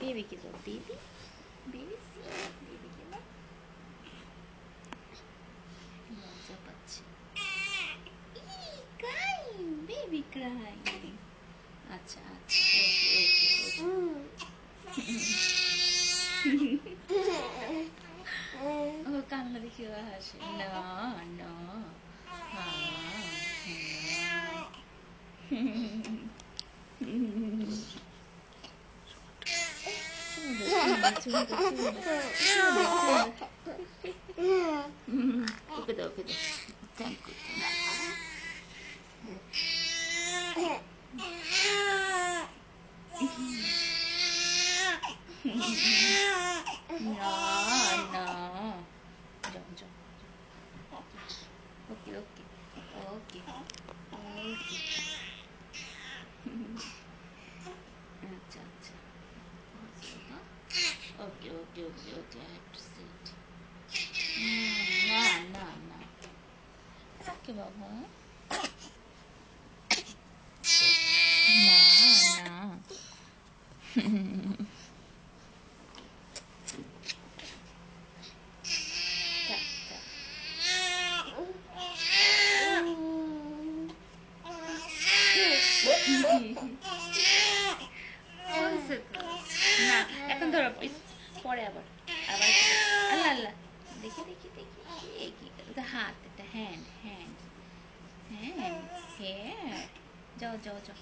বেবিকে দাও, baby baby বেবিকে দাও। লজ্জা পাচ্ছে, ক্রাইং বেবি ক্রাইং। আচ্ছা আচ্ছা, ও কান্না দেখি ও হাসে, না না, ওকে দাও, ওকে দাও। থ্যাংক ইউ, না না, যাও যাও, ওকে ওকে ওকে ওকে, আচ্ছা আচ্ছা, ওকে ওকে ওকে ওকে, আই হ্যাভ টু সিট। না না না, ওকে বাবা, না না। থাক, থাক। হয়েছে তো। না, এখন ধরো পরে আবার আবার আল্লাহ আল্লাহ, দেখি দেখি দেখি, কি এটা হাত, এটা হ্যান্ড হ্যান্ড হ্যান্ড হ্যাঁ, যাও যাও যাও।